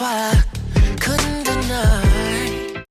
if I couldn't deny.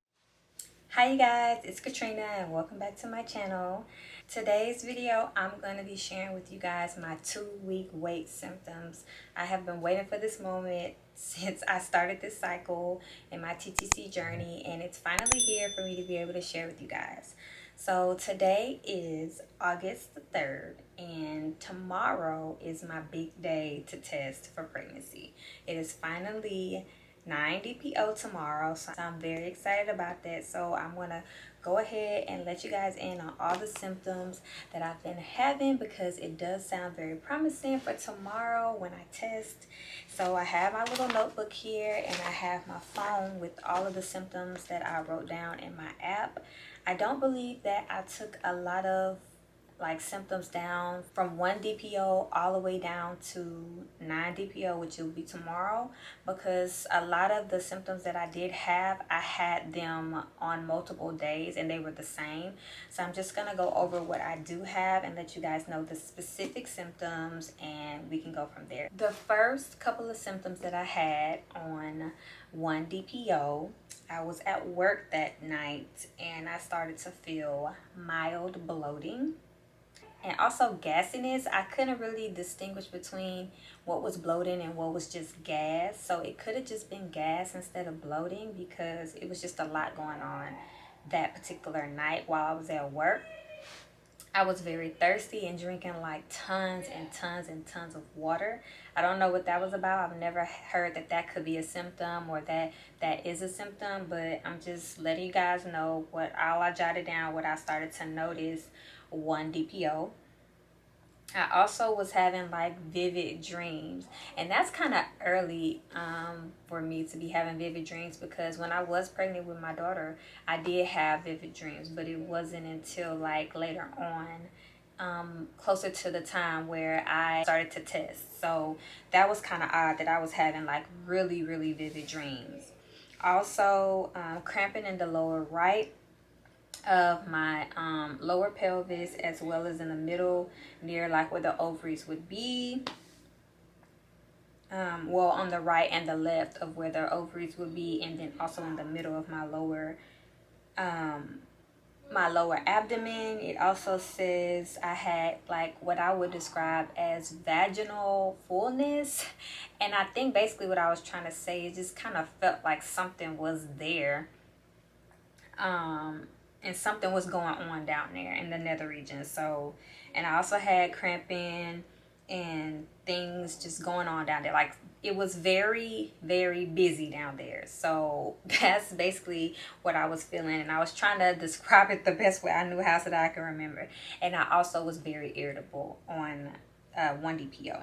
Hi you guys, it's Katrina and welcome back to my channel. Today's video I'm going to be sharing with you guys my 2-week wait symptoms. I have been waiting for this moment since I started this cycle in my TTC journey, and it's finally here for me to be able to share with you guys. So today is August the 3rd and tomorrow is my big day to test for pregnancy. It is finally 9 DPO tomorrow, so I'm very excited about that. So I'm gonna go ahead and let you guys in on all the symptoms that I've been having, because it does sound very promising for tomorrow when I test. So I have my little notebook here and I have my phone with all of the symptoms that I wrote down in my app. I don't believe that I took a lot of symptoms down from 1 DPO all the way down to 9 DPO, which will be tomorrow, because a lot of the symptoms that I did have, I had them on multiple days and they were the same. So I'm just gonna go over what I do have and let you guys know the specific symptoms, and we can go from there. The first couple of symptoms that I had on 1 DPO, I was at work that night and I started to feel mild bloating and also gassiness. I couldn't really distinguish between what was bloating and what was just gas. So it could have just been gas instead of bloating, because it was just a lot going on that particular night while I was at work. I was very thirsty and drinking like tons and tons and tons of water. I don't know what that was about. I've never heard that that could be a symptom or that that is a symptom, but I'm just letting you guys know what all I jotted down, what I started to notice 1 DPO. I also was having like vivid dreams, and that's kind of early for me to be having vivid dreams, because when I was pregnant with my daughter, I did have vivid dreams, but it wasn't until like later on, closer to the time where I started to test. So that was kind of odd that I was having like really vivid dreams. Also, cramping in the lower right of my lower pelvis, as well as in the middle near like where the ovaries would be. Well, on the right and the left of where the ovaries would be, and then also in the middle of my lower abdomen. It also says I had like what I would describe as vaginal fullness, and I think basically what I was trying to say is just kind of felt like something was there, and something was going on down there in the nether region. So, and I also had cramping and things just going on down there. Like it was very busy down there. So that's basically what I was feeling, and I was trying to describe it the best way I knew how so that I can remember. And I also was very irritable on 1 DPO.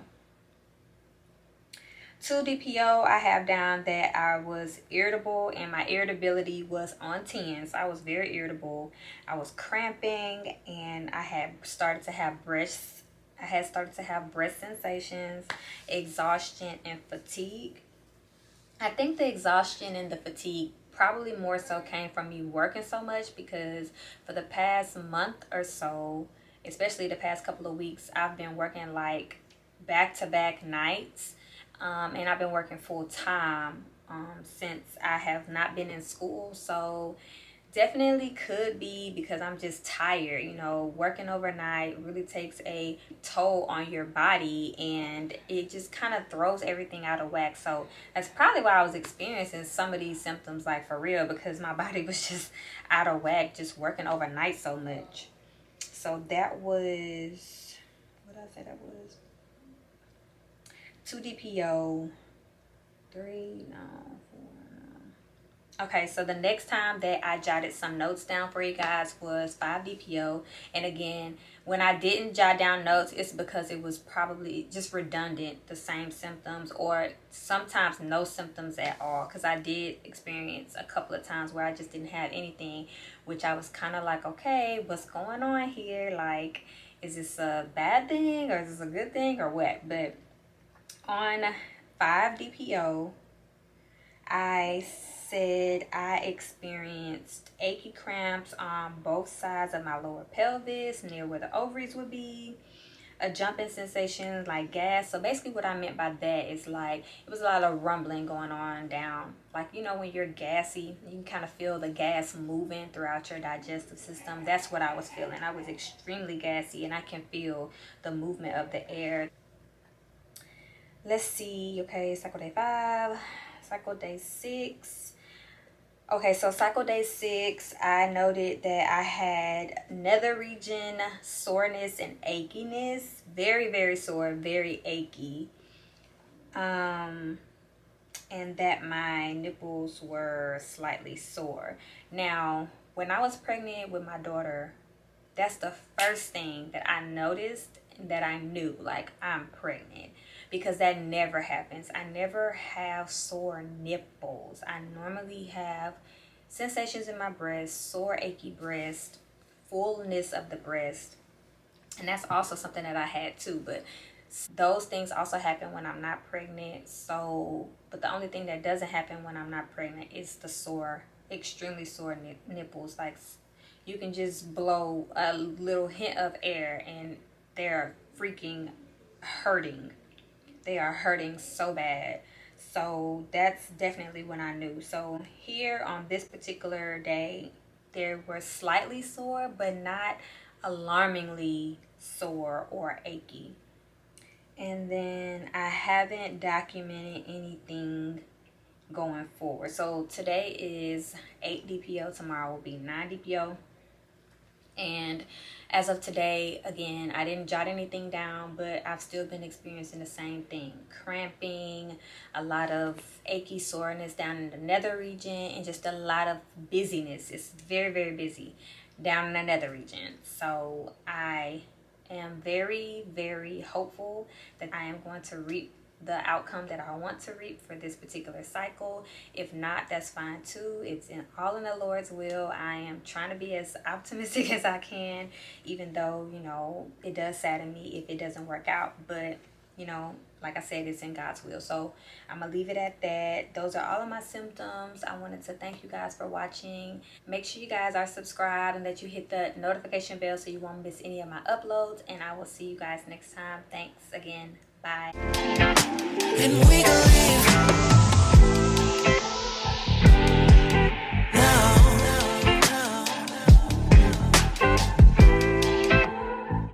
2 DPO, I have down that I was irritable, and my irritability was on 10. So I was very irritable. I was cramping, and I had started to have breast sensations, exhaustion, and fatigue. I think the exhaustion and the fatigue probably more so came from me working so much, because for the past month or so, especially the past couple of weeks, I've been working like back-to-back nights. And I've been working full time since I have not been in school. So definitely could be because I'm just tired. You know, working overnight really takes a toll on your body, and it just kind of throws everything out of whack. So that's probably why I was experiencing some of these symptoms, like for real, because my body was just out of whack just working overnight so much. So that was, what did I say that was? 2 DPO, 3, no, 4, no. Okay, so the next time that I jotted some notes down for you guys was 5 DPO. And again, when I didn't jot down notes, it's because it was probably just redundant, the same symptoms, or sometimes no symptoms at all. Because I did experience a couple of times where I just didn't have anything, which I was kind of like, okay, what's going on here? Like, is this a bad thing or is this a good thing or what? But on 5 DPO, I said I experienced achy cramps on both sides of my lower pelvis near where the ovaries would be. a jumping sensation, like gas. So basically what I meant by that is like it was a lot of rumbling going on down, like, you know, when you're gassy, you can kind of feel the gas moving throughout your digestive system. That's what I was feeling. I was extremely gassy, and I can feel the movement of the air. Let's see. Okay, cycle day 5, cycle day 6. Okay, so cycle day 6, I noted that I had nether region soreness and achiness. Very, very sore, very achy. And that my nipples were slightly sore. Now, when I was pregnant with my daughter, that's the first thing that I noticed, that I knew, like, I'm pregnant, because that never happens. I never have sore nipples. I normally have sensations in my breast, sore achy breast, fullness of the breast, and that's also something that I had too. But those things also happen when I'm not pregnant. So, but the only thing that doesn't happen when I'm not pregnant is the sore, extremely sore nipples. Like, you can just blow a little hint of air and they're freaking hurting. They are hurting so bad. So that's definitely when I knew. So here on this particular day, they were slightly sore, but not alarmingly sore or achy. And then I haven't documented anything going forward. So today is 8 DPO. Tomorrow will be 9 DPO. And as of today, again, I didn't jot anything down, but I've still been experiencing the same thing. Cramping, a lot of achy soreness down in the nether region, and just a lot of busyness. It's very, very busy down in the nether region. So I am very, very hopeful that I am going to reap the outcome that I want to reap for this particular cycle. If not, that's fine too. It's all in the Lord's will. I am trying to be as optimistic as I can, even though, you know, it does sadden me if it doesn't work out. But, you know, like I said, it's in God's will. So I'm gonna leave it at that. Those are all of my symptoms. I wanted to thank you guys for watching. Make sure you guys are subscribed and that you hit the notification bell so you won't miss any of my uploads. And I will see you guys next time. Thanks again. Bye. And we go